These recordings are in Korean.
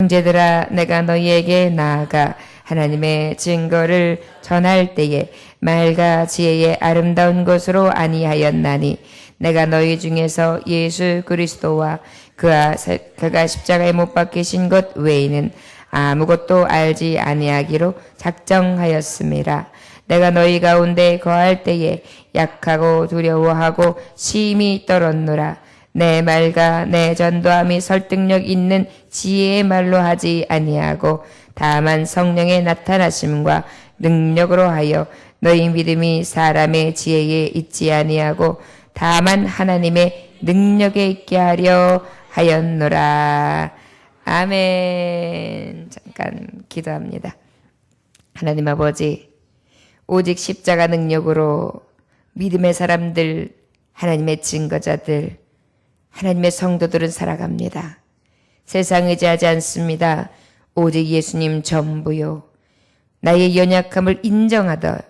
형제들아, 내가 너희에게 나아가 하나님의 증거를 전할 때에 말과 지혜의 아름다운 것으로 아니하였나니 내가 너희 중에서 예수 그리스도와 그가 십자가에 못 박히신 것 외에는 아무것도 알지 아니하기로 작정하였음이라. 내가 너희 가운데 거할 때에 약하고 두려워하고 심히 떨었노라. 내 말과 내 전도함이 설득력 있는 지혜의 말로 하지 아니하고 다만 성령의 나타나심과 능력으로 하여 너희 믿음이 사람의 지혜에 있지 아니하고 다만 하나님의 능력에 있게 하려 하였노라. 아멘. 잠깐 기도합니다. 하나님 아버지, 오직 십자가 능력으로 믿음의 사람들, 하나님의 증거자들, 하나님의 성도들은 살아갑니다. 세상 의지하지 않습니다. 오직 예수님 전부요. 나의 연약함을 인정하듯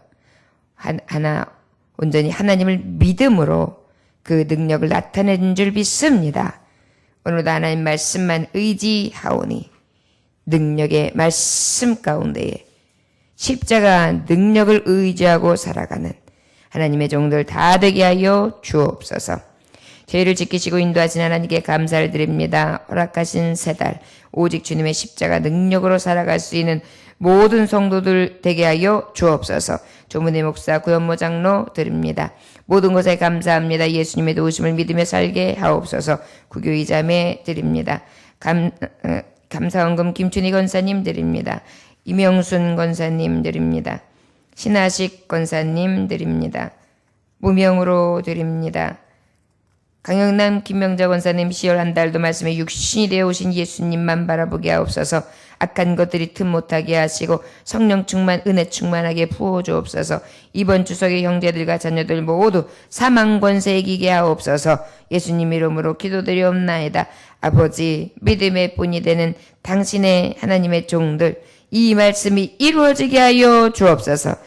온전히 하나님을 믿음으로 그 능력을 나타낸 줄 믿습니다. 오늘도 하나님 말씀만 의지하오니 능력의 말씀 가운데에 십자가 능력을 의지하고 살아가는 하나님의 종들 다 되게 하여 주옵소서. 저희를 지키시고 인도하신 하나님께 감사를 드립니다. 허락하신 세 달 오직 주님의 십자가 능력으로 살아갈 수 있는 모든 성도들 되게 하여 주옵소서. 조문희 목사, 구현모 장로 드립니다. 모든 것에 감사합니다. 예수님의 도우심을 믿으며 살게 하옵소서. 구교이 자매 드립니다. 감사원금 김춘희 권사님 드립니다. 이명순 권사님 드립니다. 신하식 권사님 드립니다. 무명으로 드립니다. 강영남 김명자 권사님 10월 한 달도 말씀에 육신이 되어 오신 예수님만 바라보게 하옵소서. 악한 것들이 틈 못하게 하시고 성령 충만 은혜 충만하게 부어주옵소서. 이번 추석에 형제들과 자녀들 모두 사망 권세 이기게 하옵소서. 예수님 이름으로 기도드리옵나이다. 아버지, 믿음의 본이 되는 당신의 하나님의 종들, 이 말씀이 이루어지게 하여 주옵소서.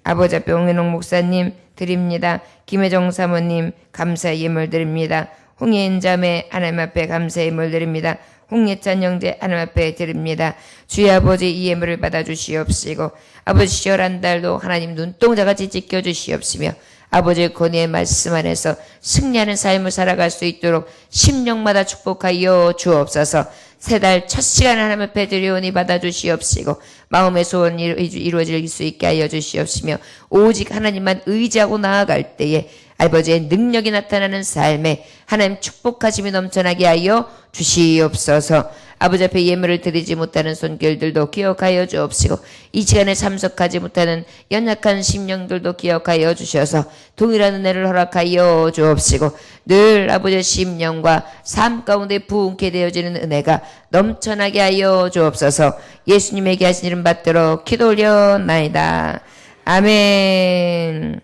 아버지 앞에 홍현옥 목사님 드립니다. 김혜정 사모님 감사의 예물 드립니다. 홍예인 자매 하나님 앞에 감사의 예물 드립니다. 홍예찬 형제 하나님 앞에 드립니다. 주의 아버지 이 예물을 받아주시옵시고 아버지 10월 한 달도 하나님 눈동자같이 지켜주시옵시며 아버지의 권위의 말씀 안에서 승리하는 삶을 살아갈 수 있도록 심령마다 축복하여 주옵소서. 세 달 첫 시간 하나님 앞에 드리오니 받아주시옵시고 마음의 소원이 이루어질 수 있게 하여 주시옵시며 오직 하나님만 의지하고 나아갈 때에 아버지의 능력이 나타나는 삶에 하나님 축복하심이 넘쳐나게 하여 주시옵소서. 아버지 앞에 예물을 드리지 못하는 손길들도 기억하여 주옵시고 이 시간에 참석하지 못하는 연약한 심령들도 기억하여 주셔서 동일한 은혜를 허락하여 주옵시고 늘 아버지의 심령과 삶 가운데 부흥케 되어지는 은혜가 넘쳐나게 하여 주옵소서. 예수님에게 하신 이름 받도록 기도 올려나이다. 아멘.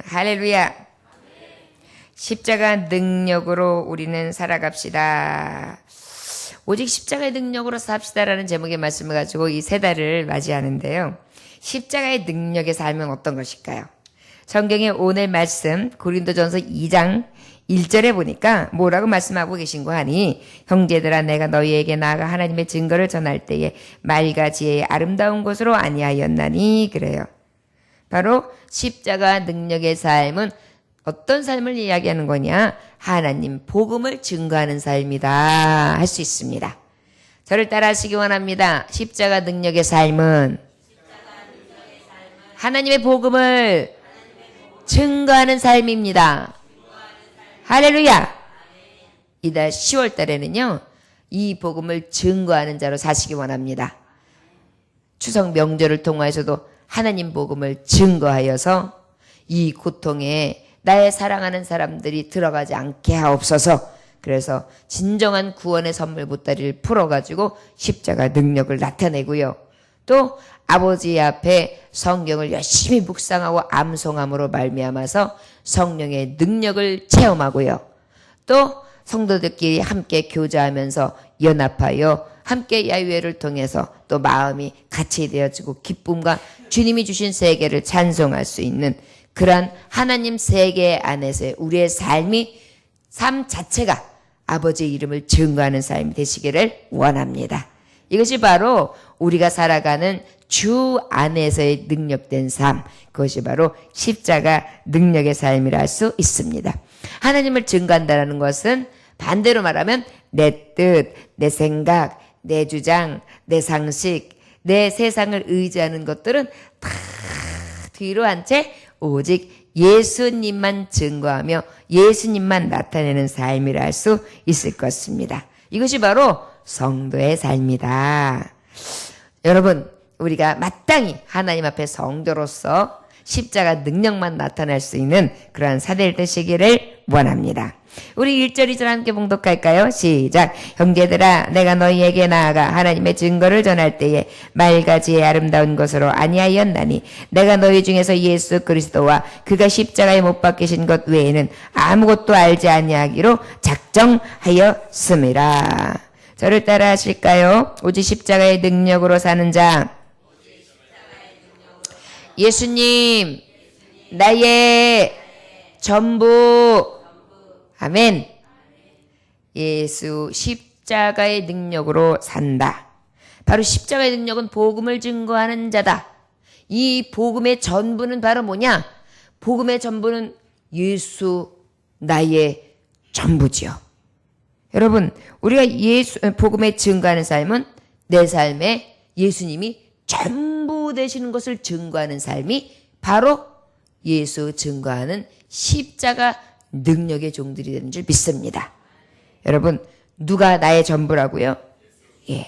할렐루야. 십자가 능력으로 우리는 살아갑시다. 오직 십자가의 능력으로 삽시다라는 제목의 말씀을 가지고 이 세 달을 맞이하는데요. 십자가의 능력의 삶은 어떤 것일까요? 성경의 오늘 말씀 고린도전서 2장 1절에 보니까 뭐라고 말씀하고 계신고 하니 형제들아 내가 너희에게 나아가 하나님의 증거를 전할 때에 말과 지혜의 아름다운 것으로 아니하였나니 그래요. 바로 십자가 능력의 삶은 어떤 삶을 이야기하는 거냐? 하나님 복음을 증거하는 삶이다 할 수 있습니다. 저를 따라하시기 원합니다. 십자가 능력의 삶은 하나님의 복음을 증거하는 삶입니다. 할렐루야. 이달 10월 달에는요. 이 복음을 증거하는 자로 사시기 원합니다. 추석 명절을 통하여서도 하나님 복음을 증거하여서 이 고통에 나의 사랑하는 사람들이 들어가지 않게 하옵소서. 그래서 진정한 구원의 선물 보따리를 풀어가지고 십자가 능력을 나타내고요. 또 아버지 앞에 성경을 열심히 묵상하고 암송함으로 말미암아서 성령의 능력을 체험하고요. 또 성도들끼리 함께 교제하면서 연합하여 함께 야유회를 통해서 또 마음이 같이 되어지고 기쁨과 주님이 주신 세계를 찬송할 수 있는 그러한 하나님 세계 안에서의 우리의 삶 자체가 아버지의 이름을 증거하는 삶이 되시기를 원합니다. 이것이 바로 우리가 살아가는 주 안에서의 능력된 삶, 그것이 바로 십자가 능력의 삶이라 할 수 있습니다. 하나님을 증거한다는 것은 반대로 말하면 내 뜻, 내 생각, 내 주장, 내 상식, 내 세상을 의지하는 것들은 다 뒤로 한 채 오직 예수님만 증거하며 예수님만 나타내는 삶이라 할 수 있을 것입니다. 이것이 바로 성도의 삶이다. 여러분, 우리가 마땅히 하나님 앞에 성도로서 십자가 능력만 나타날 수 있는 그러한 사대를 되시기를 원합니다. 우리 1절 2절 함께 봉독할까요? 시작. 형제들아, 내가 너희에게 나아가 하나님의 증거를 전할 때에 말가지의 아름다운 것으로 아니하였나니 내가 너희 중에서 예수 그리스도와 그가 십자가에 못 박히신 것 외에는 아무것도 알지 아니하기로 작정하였음이라. 저를 따라 하실까요? 오직 십자가의 능력으로 사는 자. 예수님, 나의 전부. 아멘. 예수 십자가의 능력으로 산다. 바로 십자가의 능력은 복음을 증거하는 자다. 이 복음의 전부는 바로 뭐냐? 복음의 전부는 예수 나의 전부지요. 여러분, 우리가 복음에 증거하는 삶은 내 삶에 예수님이 전부 되시는 것을 증거하는 삶이 바로 예수 증거하는 십자가 능력의 종들이 되는 줄 믿습니다. 여러분, 누가 나의 전부라고요? 예.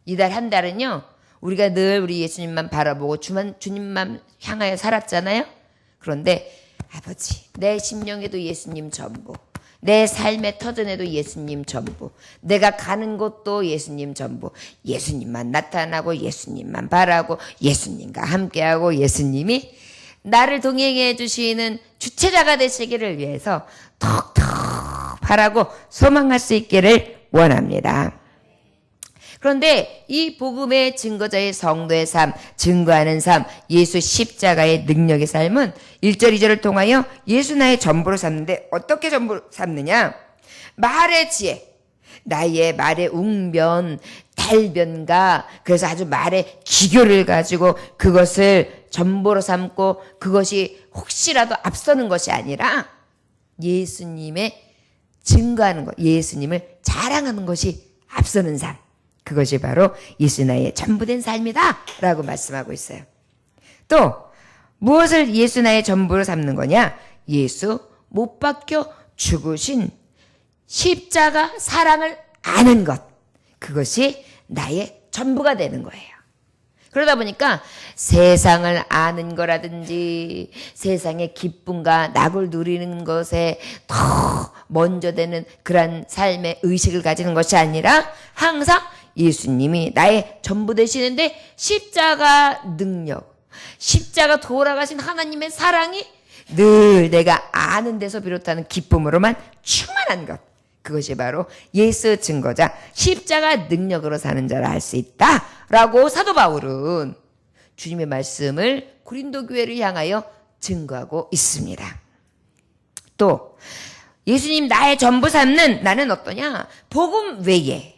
이달 한 달은요, 우리가 늘 우리 예수님만 바라보고 주님만 향하여 살았잖아요? 그런데 아버지, 내 심령에도 예수님 전부, 내 삶의 터전에도 예수님 전부, 내가 가는 곳도 예수님 전부, 예수님만 나타나고 예수님만 바라고 예수님과 함께하고 예수님이 나를 동행해 주시는 주체자가 되시기를 위해서 톡톡 바라고 소망할 수 있기를 원합니다. 그런데 이 복음의 증거자의 성도의 삶, 증거하는 삶, 예수 십자가의 능력의 삶은 1절 2절을 통하여 예수 나의 전부로 삼는데 어떻게 전부로 삼느냐? 말의 지혜, 나의 말의 웅변, 달변가, 그래서 아주 말의 기교를 가지고 그것을 전부로 삼고 그것이 혹시라도 앞서는 것이 아니라 예수님의 증거하는 것, 예수님을 자랑하는 것이 앞서는 삶. 그것이 바로 예수 나의 전부된 삶이다 라고 말씀하고 있어요. 또 무엇을 예수 나의 전부로 삼는 거냐? 예수 못 박혀 죽으신 십자가 사랑을 아는 것. 그것이 나의 전부가 되는 거예요. 그러다 보니까 세상을 아는 거라든지 세상의 기쁨과 낙을 누리는 것에 더 먼저 되는 그런 삶의 의식을 가지는 것이 아니라 항상 예수님이 나의 전부 되시는데 십자가 능력, 십자가 돌아가신 하나님의 사랑이 늘 내가 아는 데서 비롯하는 기쁨으로만 충만한 것. 그것이 바로 예수 증거자 십자가 능력으로 사는 자라 할 수 있다라고 사도 바울은 주님의 말씀을 고린도 교회를 향하여 증거하고 있습니다. 또 예수님 나의 전부 삼는 나는 어떠냐? 복음 외에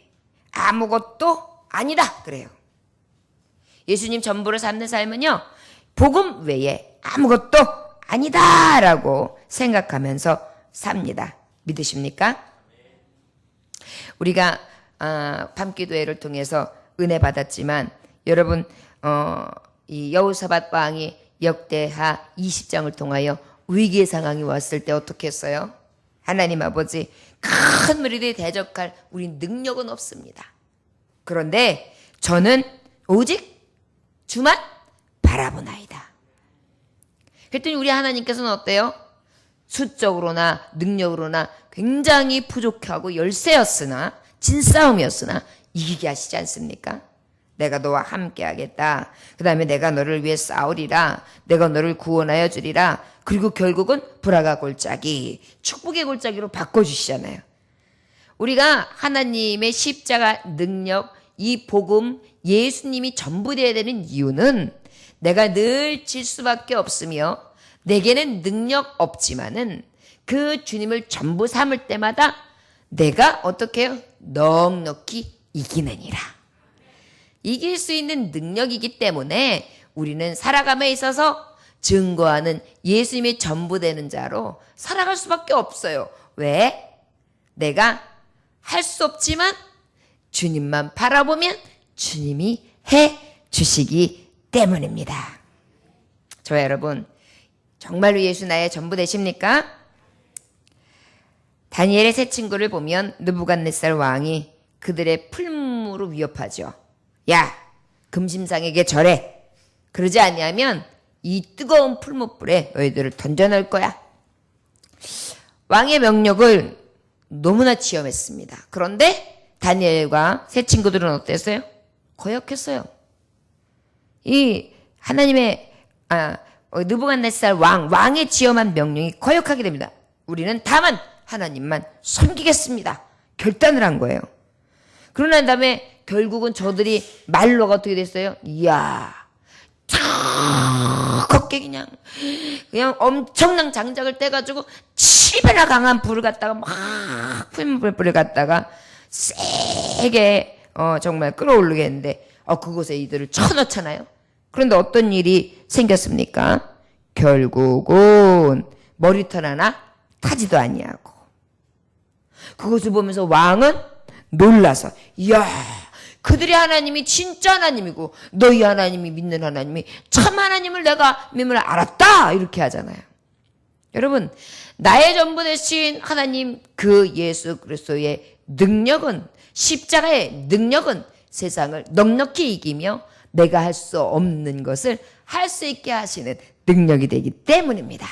아무것도 아니다 그래요. 예수님 전부를 삼는 삶은요, 복음 외에 아무것도 아니다라고 생각하면서 삽니다. 믿으십니까? 우리가 밤기도회를 통해서 은혜 받았지만 여러분 이 여호사밧 왕이 역대하 20장을 통하여 위기의 상황이 왔을 때 어떻게 했어요? 하나님 아버지, 큰 무리들이 대적할 우리 능력은 없습니다. 그런데 저는 오직 주만 바라보나이다. 그랬더니 우리 하나님께서는 어때요? 수적으로나 능력으로나 굉장히 부족하고 열세였으나 진싸움이었으나 이기게 하시지 않습니까? 내가 너와 함께 하겠다. 그 다음에 내가 너를 위해 싸우리라. 내가 너를 구원하여 주리라. 그리고 결국은 불화가 골짜기, 축복의 골짜기로 바꿔주시잖아요. 우리가 하나님의 십자가 능력, 이 복음, 예수님이 전부 되어야 되는 이유는 내가 늘 질 수밖에 없으며 내게는 능력 없지만은 그 주님을 전부 삼을 때마다 내가 어떻게 해요? 넉넉히 이기느니라. 이길 수 있는 능력이기 때문에 우리는 살아감에 있어서 증거하는 예수님이 전부 되는 자로 살아갈 수밖에 없어요. 왜? 내가 할 수 없지만 주님만 바라보면 주님이 해 주시기 때문입니다. 저와 여러분, 정말로 예수 나의 전부 되십니까? 다니엘의 세 친구를 보면 느부갓네살 왕이 그들의 풀무로 위협하죠. 야, 금심상에게 절해. 그러지 아니하면 이 뜨거운 풀무불에 너희들을 던져넣을 거야. 왕의 명령을 너무나 지엄했습니다. 그런데 다니엘과 세 친구들은 어땠어요? 거역했어요. 이 하나님의 느부갓네살 왕의 지엄한 명령이 거역하게 됩니다. 우리는 다만 하나님만 섬기겠습니다. 결단을 한 거예요. 그러고 난 다음에 결국은 저들이 말로가 어떻게 됐어요? 이야, 걷게 그냥 엄청난 장작을 떼가지고 7배나 강한 불을 갖다가 막 풀물불을 갖다가 세게 정말 끌어올리게 했는데 그곳에 이들을 쳐넣잖아요. 그런데 어떤 일이 생겼습니까? 결국은 머리털 하나 타지도 아니하고 그것을 보면서 왕은 놀라서 이야, 그들의 하나님이 진짜 하나님이고 너희 하나님이 믿는 하나님이 참 하나님을 내가 믿음을 알았다, 이렇게 하잖아요. 여러분, 나의 전부 되신 하나님 그 예수 그리스도의 능력은, 십자가의 능력은 세상을 넉넉히 이기며 내가 할 수 없는 것을 할 수 있게 하시는 능력이 되기 때문입니다.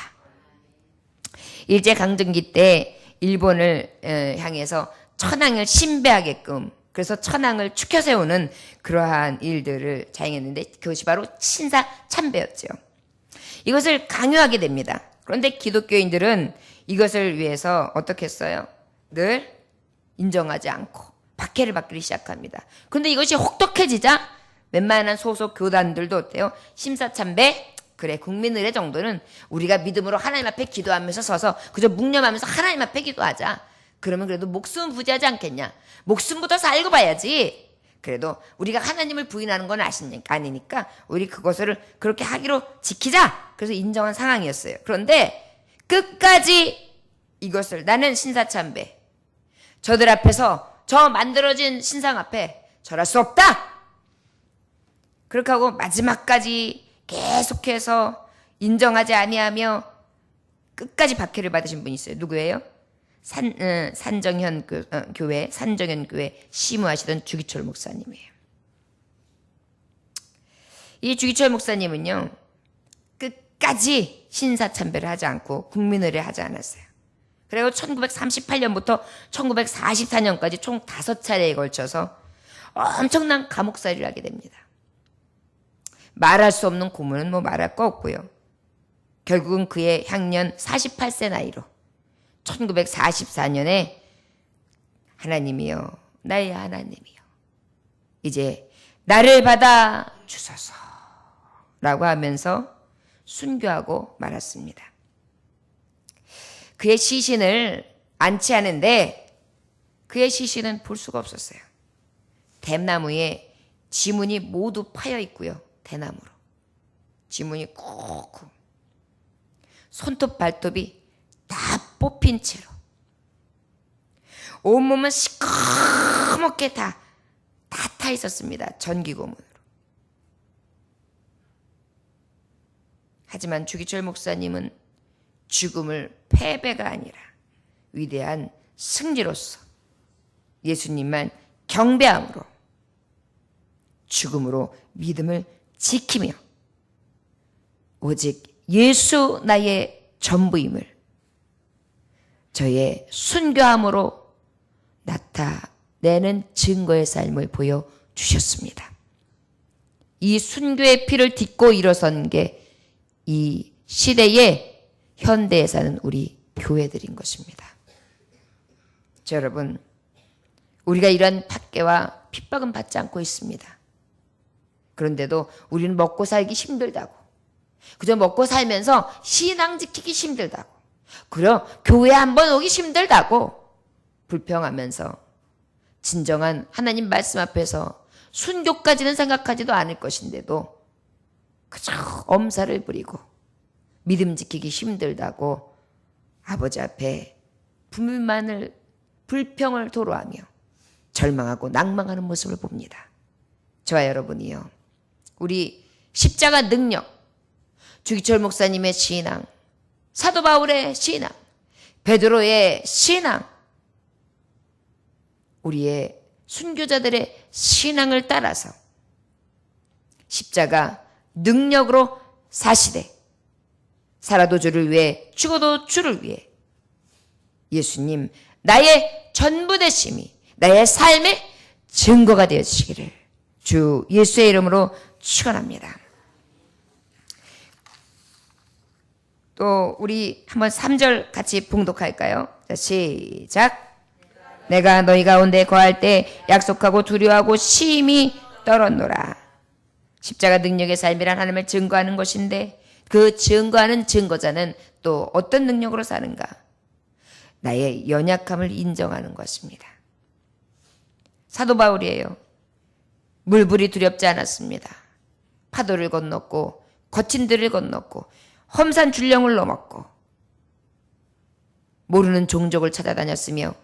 일제강점기 때 일본을 향해서 천황을 신배하게끔, 그래서 천황을 추켜 세우는 그러한 일들을 자행했는데 그것이 바로 신사참배였죠. 이것을 강요하게 됩니다. 그런데 기독교인들은 이것을 위해서 어떻게 했어요? 늘 인정하지 않고 박해를 받기 시작합니다. 그런데 이것이 혹독해지자 웬만한 소속 교단들도 어때요? 심사참배, 그래 국민의례 정도는 우리가 믿음으로 하나님 앞에 기도하면서 서서 그저 묵념하면서 하나님 앞에 기도하자. 그러면 그래도 목숨은 부지하지 않겠냐? 목숨부터 살고 봐야지. 그래도 우리가 하나님을 부인하는 건 아니니까 우리 그것을 그렇게 하기로 지키자. 그래서 인정한 상황이었어요. 그런데 끝까지 이것을, 나는 신사참배, 저들 앞에서 저 만들어진 신상 앞에 절할 수 없다. 그렇게 하고 마지막까지 계속해서 인정하지 아니하며 끝까지 박해를 받으신 분이 있어요. 누구예요? 산정현 교회 시무하시던 주기철 목사님이에요. 이 주기철 목사님은요, 끝까지 신사참배를 하지 않고 국민의례를 하지 않았어요. 그리고 1938년부터 1944년까지 총 5차례에 걸쳐서 엄청난 감옥살이를 하게 됩니다. 말할 수 없는 고문은 뭐 말할 거 없고요. 결국은 그의 향년 48세 나이로 1944년에 하나님이여, 나의 하나님이여, 이제 나를 받아 주소서 라고 하면서 순교하고 말았습니다. 그의 시신을 안치하는데 그의 시신은 볼 수가 없었어요. 댐나무에 지문이 모두 파여 있고요. 대나무로 지문이 콕콕, 손톱 발톱이 다 뽑힌 채로 온몸은 시커멓게 다 타 있었습니다. 전기고문으로. 하지만 주기철 목사님은 죽음을 패배가 아니라 위대한 승리로서 예수님만 경배함으로 죽음으로 믿음을 지키며 오직 예수 나의 전부임을 저의 순교함으로 나타내는 증거의 삶을 보여주셨습니다. 이 순교의 피를 딛고 일어선 게 이 시대의 현대에 사는 우리 교회들인 것입니다. 자, 여러분, 우리가 이런 박해와 핍박은 받지 않고 있습니다. 그런데도 우리는 먹고 살기 힘들다고, 그저 먹고 살면서 신앙 지키기 힘들다고, 그럼 교회 한번 오기 힘들다고, 불평하면서 진정한 하나님 말씀 앞에서 순교까지는 생각하지도 않을 것인데도 그저 엄살을 부리고 믿음 지키기 힘들다고 아버지 앞에 불평을 토로하며 절망하고 낭망하는 모습을 봅니다. 저와 여러분이요, 우리 십자가 능력, 주기철 목사님의 신앙, 사도 바울의 신앙, 베드로의 신앙, 우리의 순교자들의 신앙을 따라서 십자가 능력으로 사시되 살아도 주를 위해 죽어도 주를 위해 예수님 나의 전부 되심이 나의 삶의 증거가 되어주시기를 주 예수의 이름으로 축원합니다. 또 우리 한번 3절 같이 봉독할까요? 자, 시작. 내가 너희 가운데 거할 때 약속하고 두려워하고 심히 떨었노라. 십자가 능력의 삶이란 하나님을 증거하는 것인데 그 증거하는 증거자는 또 어떤 능력으로 사는가? 나의 연약함을 인정하는 것입니다. 사도 바울이에요. 물불이 두렵지 않았습니다. 파도를 건넜고 거친 들을 건넜고 험산 줄령을 넘었고 모르는 종족을 찾아다녔으며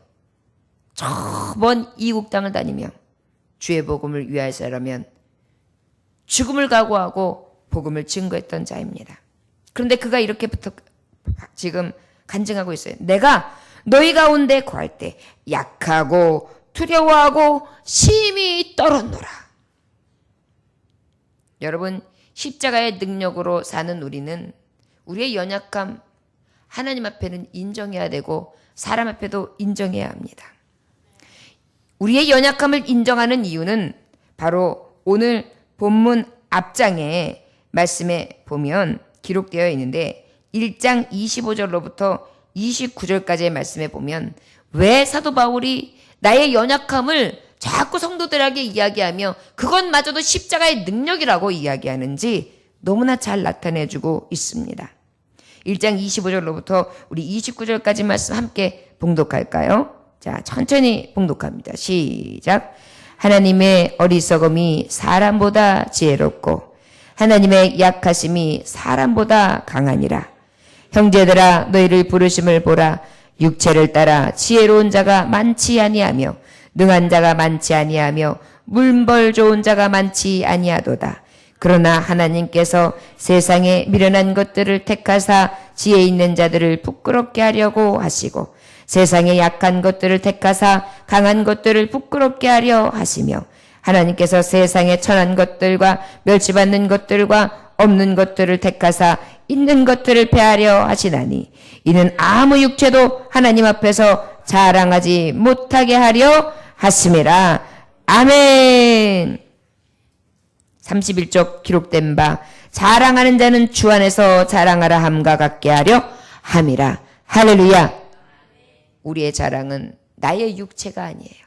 저 먼 이국 땅을 다니며 주의 복음을 위하여서라면 죽음을 각오하고 복음을 증거했던 자입니다. 그런데 그가 이렇게부터 지금 간증하고 있어요. 내가 너희 가운데 거할 때 약하고 두려워하고 심히 떨었노라. 여러분, 십자가의 능력으로 사는 우리는 우리의 연약함 하나님 앞에는 인정해야 되고 사람 앞에도 인정해야 합니다. 우리의 연약함을 인정하는 이유는 바로 오늘 본문 앞장에 말씀에 보면 기록되어 있는데 1장 25절로부터 29절까지의 말씀에 보면 왜 사도 바울이 나의 연약함을 자꾸 성도들에게 이야기하며 그것마저도 십자가의 능력이라고 이야기하는지 너무나 잘 나타내주고 있습니다. 1장 25절로부터 우리 29절까지 말씀 함께 봉독할까요? 자, 천천히 봉독합니다. 시작. 하나님의 어리석음이 사람보다 지혜롭고 하나님의 약하심이 사람보다 강하니라. 형제들아 너희를 부르심을 보라. 육체를 따라 지혜로운 자가 많지 아니하며 능한 자가 많지 아니하며 물벌 좋은 자가 많지 아니하도다. 그러나 하나님께서 세상에 미련한 것들을 택하사 지혜 있는 자들을 부끄럽게 하려고 하시고 세상에 약한 것들을 택하사 강한 것들을 부끄럽게 하려 하시며 하나님께서 세상에 천한 것들과 멸시받는 것들과 없는 것들을 택하사 있는 것들을 패하려 하시나니 이는 아무 육체도 하나님 앞에서 자랑하지 못하게 하려 하심이라. 아멘. 31쪽 기록된 바 자랑하는 자는 주 안에서 자랑하라 함과 같게 하려 함이라. 할렐루야. 우리의 자랑은 나의 육체가 아니에요.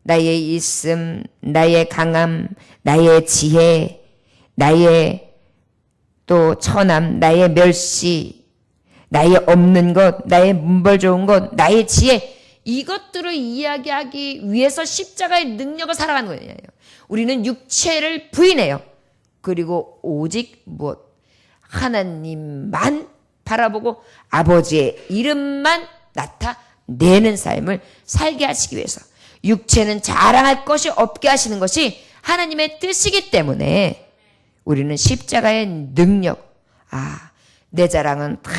나의 있음, 나의 강함, 나의 지혜, 나의 또 천함, 나의 멸시, 나의 없는 것, 나의 문벌 좋은 것, 나의 지혜, 이것들을 이야기하기 위해서 십자가의 능력을 살아가는 거예요. 우리는 육체를 부인해요. 그리고 오직 무엇? 하나님만 바라보고 아버지의 이름만 나타내는 삶을 살게 하시기 위해서 육체는 자랑할 것이 없게 하시는 것이 하나님의 뜻이기 때문에 우리는 십자가의 능력, 내 자랑은 다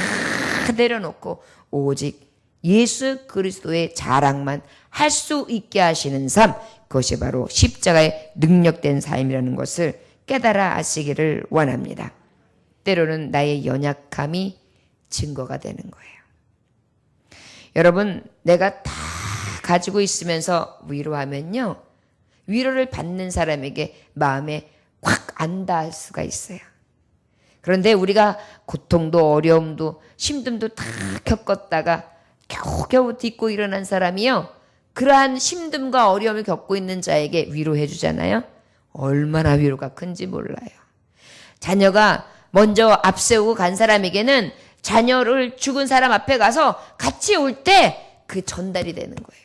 내려놓고 오직 예수 그리스도의 자랑만 할 수 있게 하시는 삶, 그것이 바로 십자가의 능력된 삶이라는 것을 깨달아 아시기를 원합니다. 때로는 나의 연약함이 증거가 되는 거예요. 여러분, 내가 다 가지고 있으면서 위로하면요, 위로를 받는 사람에게 마음에 확 안 닿을 수가 있어요. 그런데 우리가 고통도 어려움도 힘듦도 다 겪었다가 겨우겨우 딛고 일어난 사람이요, 그러한 힘듦과 어려움을 겪고 있는 자에게 위로해 주잖아요. 얼마나 위로가 큰지 몰라요. 자녀가 먼저 앞세우고 간 사람에게는 자녀를 죽은 사람 앞에 가서 같이 올 때 그 전달이 되는 거예요.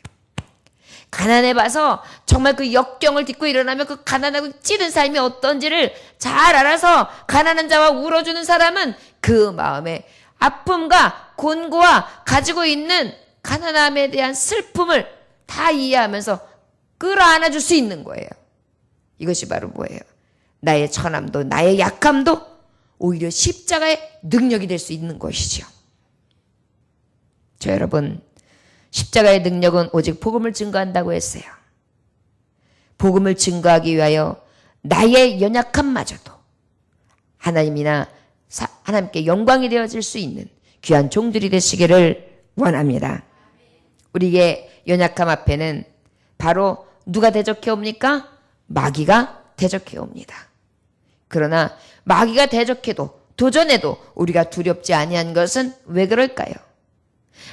가난해 봐서 정말 그 역경을 딛고 일어나면 그 가난하고 찌든 삶이 어떤지를 잘 알아서 가난한 자와 울어주는 사람은 그 마음의 아픔과 곤고와 가지고 있는 가난함에 대한 슬픔을 다 이해하면서 끌어안아줄 수 있는 거예요. 이것이 바로 뭐예요? 나의 천함도 나의 약함도 오히려 십자가의 능력이 될 수 있는 것이죠. 저 여러분, 십자가의 능력은 오직 복음을 증거한다고 했어요. 복음을 증거하기 위하여 나의 연약함마저도 하나님께 영광이 되어질 수 있는 귀한 종들이 되시기를 원합니다. 우리의 연약함 앞에는 바로 누가 대적해 옵니까? 마귀가 대적해 옵니다. 그러나 마귀가 대적해도 도전해도 우리가 두렵지 아니한 것은 왜 그럴까요?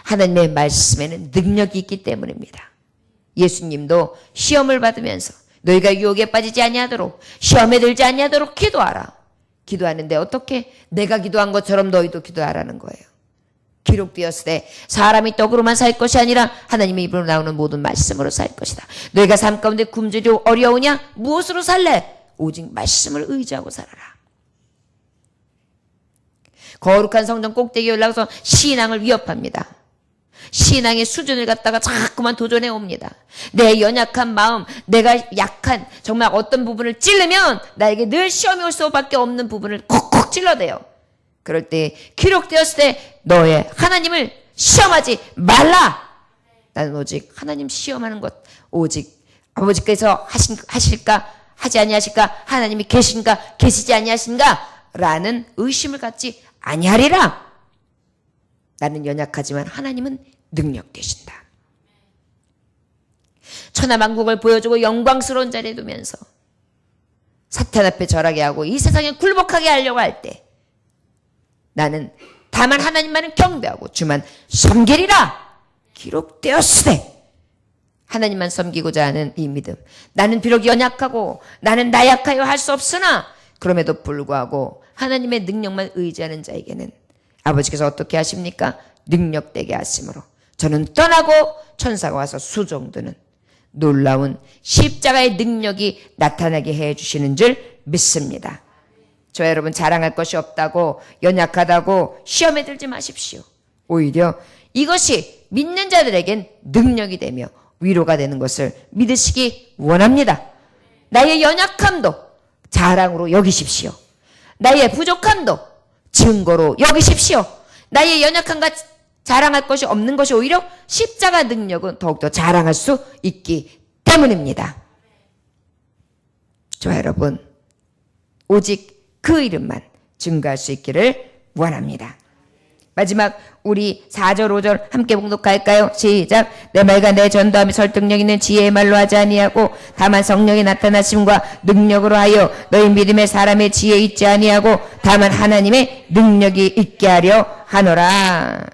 하나님의 말씀에는 능력이 있기 때문입니다. 예수님도 시험을 받으면서 너희가 유혹에 빠지지 아니하도록 시험에 들지 아니하도록 기도하라. 기도하는데 어떻게? 내가 기도한 것처럼 너희도 기도하라는 거예요. 기록되었으되 사람이 떡으로만 살 것이 아니라 하나님의 입으로 나오는 모든 말씀으로 살 것이다. 너희가 삶 가운데 굶주리 어려우냐? 무엇으로 살래? 오직 말씀을 의지하고 살아라. 거룩한 성전 꼭대기에 올라가서 신앙을 위협합니다. 신앙의 수준을 갖다가 자꾸만 도전해 옵니다. 내 연약한 마음, 내가 약한 정말 어떤 부분을 찌르면 나에게 늘 시험이 올 수밖에 없는 부분을 콕콕 찔러대요. 그럴 때 기록되었을 때 너의 하나님을 시험하지 말라. 나는 오직 하나님 시험하는 것, 오직 아버지께서 하실까 하지 아니하실까, 하나님이 계신가 계시지 아니하신가 라는 의심을 갖지 아니하리라. 나는 연약하지만 하나님은 능력 되신다. 천하만국을 보여주고 영광스러운 자리에 두면서 사탄 앞에 절하게 하고 이 세상에 굴복하게 하려고 할 때 나는 다만 하나님만은 경배하고 주만 섬기리라. 기록되었으되 하나님만 섬기고자 하는 이 믿음. 나는 비록 연약하고 나는 나약하여 할 수 없으나 그럼에도 불구하고 하나님의 능력만 의지하는 자에게는 아버지께서 어떻게 하십니까? 능력되게 하심으로 저는 떠나고 천사가 와서 수종드는 놀라운 십자가의 능력이 나타나게 해주시는 줄 믿습니다. 저 여러분, 자랑할 것이 없다고 연약하다고 시험에 들지 마십시오. 오히려 이것이 믿는 자들에겐 능력이 되며 위로가 되는 것을 믿으시기 원합니다. 나의 연약함도 자랑으로 여기십시오. 나의 부족함도 증거로 여기십시오. 나의 연약함과 자랑할 것이 없는 것이 오히려 십자가 능력은 더욱더 자랑할 수 있기 때문입니다. 저 여러분, 오직 그 이름만 증거할 수 있기를 원합니다. 마지막 우리 4절 5절 함께 봉독할까요? 시작. 내 말과 내 전도함이 설득력 있는 지혜의 말로 하지 아니하고 다만 성령의 나타나심과 능력으로 하여 너희 믿음의 사람의 지혜 있지 아니하고 다만 하나님의 능력이 있게 하려 하노라.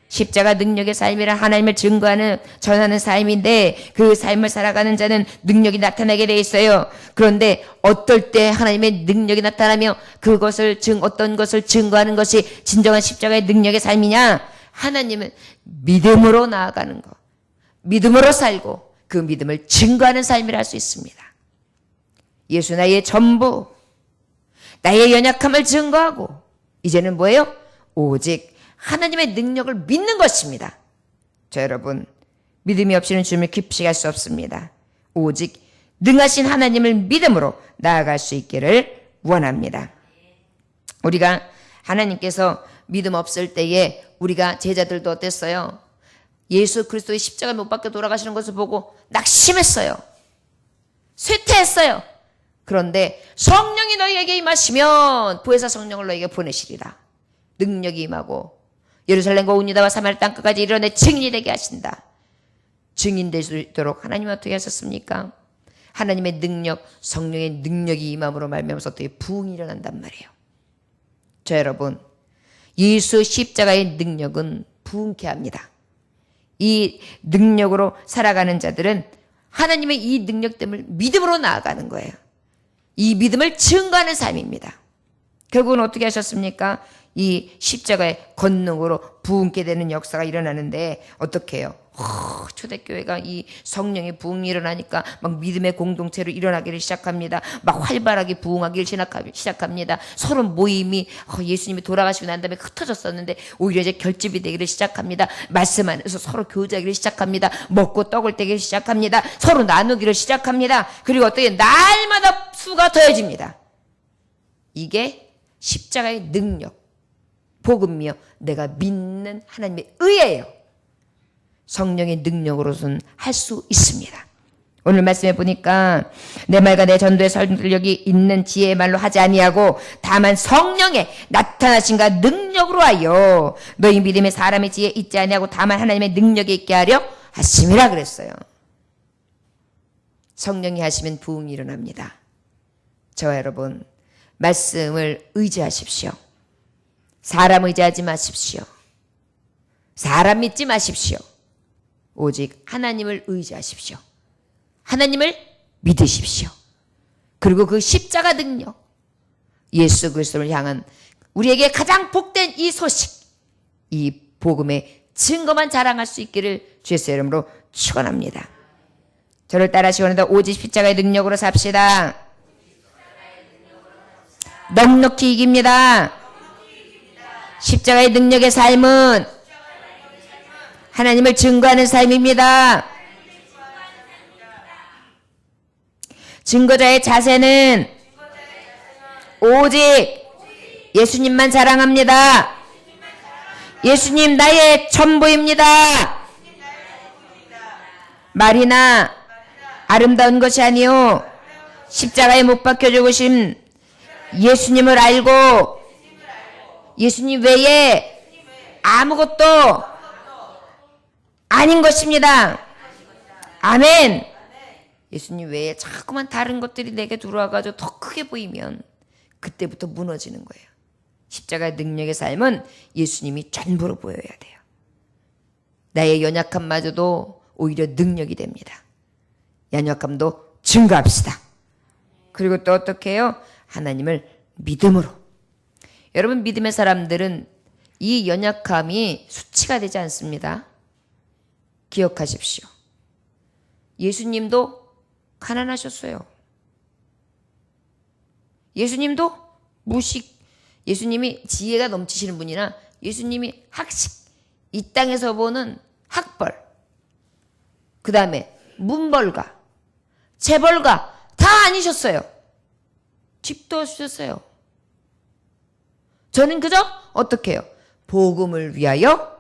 십자가 능력의 삶이란 하나님을 증거하는 전하는 삶인데 그 삶을 살아가는 자는 능력이 나타나게 돼 있어요. 그런데 어떨 때 하나님의 능력이 나타나며 그것을 어떤 것을 증거하는 것이 진정한 십자가의 능력의 삶이냐? 하나님은 믿음으로 나아가는 것, 믿음으로 살고 그 믿음을 증거하는 삶이라 할 수 있습니다. 예수 나의 전부, 나의 연약함을 증거하고 이제는 뭐예요? 오직 하나님의 능력을 믿는 것입니다. 저 여러분, 믿음이 없이는 주님을 깊이 갈 수 없습니다. 오직 능하신 하나님을 믿음으로 나아갈 수 있기를 원합니다. 우리가 하나님께서 믿음 없을 때에 우리가 제자들도 어땠어요? 예수 그리스도의 십자가 못 박혀 돌아가시는 것을 보고 낙심했어요. 쇠퇴했어요. 그런데 성령이 너희에게 임하시면 보혜사 성령을 너희에게 보내시리라. 능력이 임하고 예루살렘과 온 유다와 사마리아 땅끝까지 이르러 증인이 되게 하신다. 증인 될 수 있도록 하나님은 어떻게 하셨습니까? 하나님의 능력, 성령의 능력이 임함으로 말미암아서 어떻게 부흥이 일어난단 말이에요. 저 여러분, 예수 십자가의 능력은 부흥케 합니다. 이 능력으로 살아가는 자들은 하나님의 이 능력 때문에 믿음으로 나아가는 거예요. 이 믿음을 증거하는 삶입니다. 결국은 어떻게 하셨습니까? 이 십자가의 권능으로 부흥케 되는 역사가 일어나는데 어떻게 해요? 초대교회가 이 성령의 부흥이 일어나니까 막 믿음의 공동체로 일어나기를 시작합니다. 막 활발하게 부흥하기를 시작합니다. 서로 모임이 예수님이 돌아가시고 난 다음에 흩어졌었는데 오히려 이제 결집이 되기를 시작합니다. 말씀 안에서 서로 교제하기를 시작합니다. 먹고 떡을 떼기 시작합니다. 서로 나누기를 시작합니다. 그리고 어떻게 날마다 수가 더해집니다. 이게 십자가의 능력, 복음이요 내가 믿는 하나님의 의예요. 성령의 능력으로서는 할 수 있습니다. 오늘 말씀해 보니까 내 말과 내 전도의 설득력이 있는 지혜의 말로 하지 아니하고 다만 성령의 나타나신가 능력으로 하여 너희 믿음에 사람의 지혜 있지 아니하고 다만 하나님의 능력이 있게 하려 하심이라 그랬어요. 성령이 하시면 부흥이 일어납니다. 저와 여러분 말씀을 의지하십시오. 사람 의지하지 마십시오. 사람 믿지 마십시오. 오직 하나님을 의지하십시오. 하나님을 믿으십시오. 그리고 그 십자가 능력, 예수 그리스도를 향한 우리에게 가장 복된 이 소식, 이 복음의 증거만 자랑할 수 있기를 주 예수의 이름으로 축원합니다. 저를 따라하시기 원한다. 오직 십자가의 능력으로 삽시다. 넉넉히 이깁니다. 십자가의 능력의 삶은 하나님을 증거하는 삶입니다. 증거자의 자세는 오직 예수님만 자랑합니다. 예수님 나의 전부입니다. 말이나 아름다운 것이 아니요 십자가에 못 박혀 죽으신 예수님을 알고 예수님 외에 아무것도 아닌 것입니다. 아멘. 예수님 외에 자꾸만 다른 것들이 내게 들어와가지고 더 크게 보이면 그때부터 무너지는 거예요. 십자가의 능력의 삶은 예수님이 전부로 보여야 돼요. 나의 연약함마저도 오히려 능력이 됩니다. 연약함도 증거합시다. 그리고 또 어떻게 해요? 하나님을 믿음으로. 여러분 믿음의 사람들은 이 연약함이 수치가 되지 않습니다. 기억하십시오. 예수님도 가난하셨어요. 예수님도 예수님이 지혜가 넘치시는 분이나 예수님이 학식, 이 땅에서 보는 학벌, 그 다음에 문벌가, 재벌가 다 아니셨어요. 집도 없으셨어요. 저는 그저 어떻게 해요? 복음을 위하여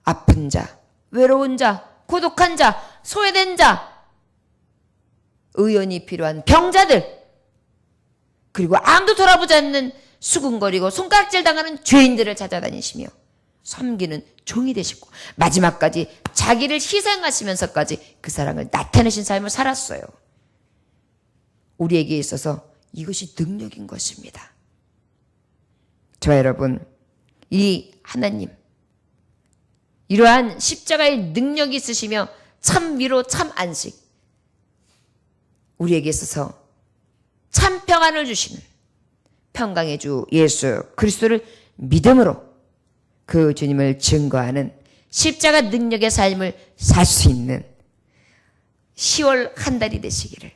아픈 자, 외로운 자, 고독한 자, 소외된 자, 의원이 필요한 병자들, 그리고 아무도 돌아보지 않는 수군거리고 손가락질 당하는 죄인들을 찾아다니시며 섬기는 종이 되시고 마지막까지 자기를 희생하시면서까지 그 사랑을 나타내신 삶을 살았어요. 우리에게 있어서 이것이 능력인 것입니다. 저와 여러분, 이 하나님, 이러한 십자가의 능력이 있으시며 참 위로 참 안식, 우리에게 있어서 참 평안을 주시는 평강의 주 예수 그리스도를 믿음으로 그 주님을 증거하는 십자가 능력의 삶을 살 수 있는 10월 한 달이 되시기를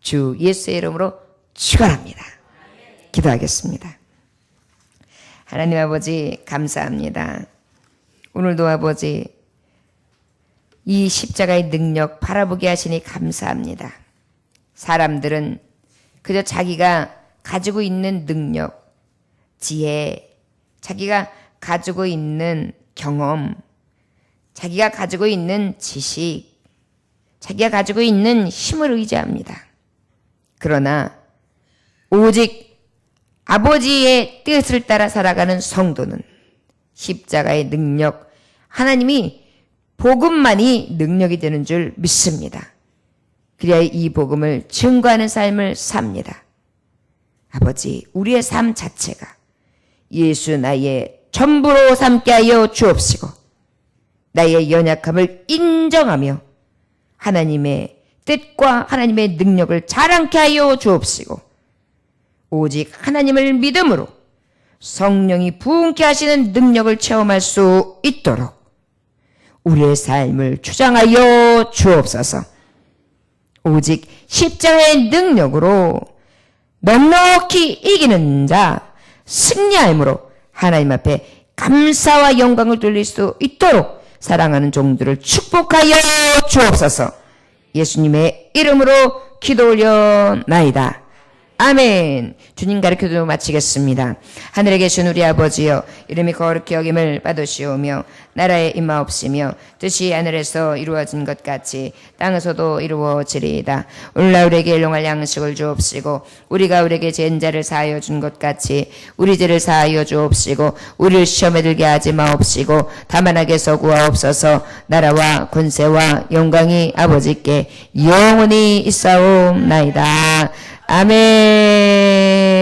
주 예수의 이름으로 축원합니다. 기도하겠습니다. 하나님 아버지 감사합니다. 오늘도 아버지 이 십자가의 능력 바라보게 하시니 감사합니다. 사람들은 그저 자기가 가지고 있는 능력, 지혜, 자기가 가지고 있는 경험, 자기가 가지고 있는 지식, 자기가 가지고 있는 힘을 의지합니다. 그러나 오직 아버지의 뜻을 따라 살아가는 성도는 십자가의 능력, 하나님이 복음만이 능력이 되는 줄 믿습니다. 그래야 이 복음을 증거하는 삶을 삽니다. 아버지, 우리의 삶 자체가 예수 나의 전부로 삼게 하여 주옵시고 나의 연약함을 인정하며 하나님의 뜻과 하나님의 능력을 자랑케 하여 주옵시고 오직 하나님을 믿음으로 성령이 부흥케 하시는 능력을 체험할 수 있도록 우리의 삶을 주장하여 주옵소서. 오직 십자가의 능력으로 넉넉히 이기는 자, 승리함으로 하나님 앞에 감사와 영광을 돌릴 수 있도록 사랑하는 종들을 축복하여 주옵소서. 예수님의 이름으로 기도 올려나이다. 아멘. 주님 가르쳐도 마치겠습니다. 하늘에 계신 우리 아버지여, 이름이 거룩히 여김을 받으시오며 나라에 임하옵시며 뜻이 하늘에서 이루어진 것 같이 땅에서도 이루어지리이다. 오늘날 우리에게 일용할 양식을 주옵시고 우리가 우리에게 죄인 자를 사하여 준 것 같이 우리 죄를 사하여 주옵시고 우리를 시험에 들게 하지 마옵시고 다만 악에서 구하옵소서. 나라와 권세와 영광이 아버지께 영원히 있사옵나이다. 아멘.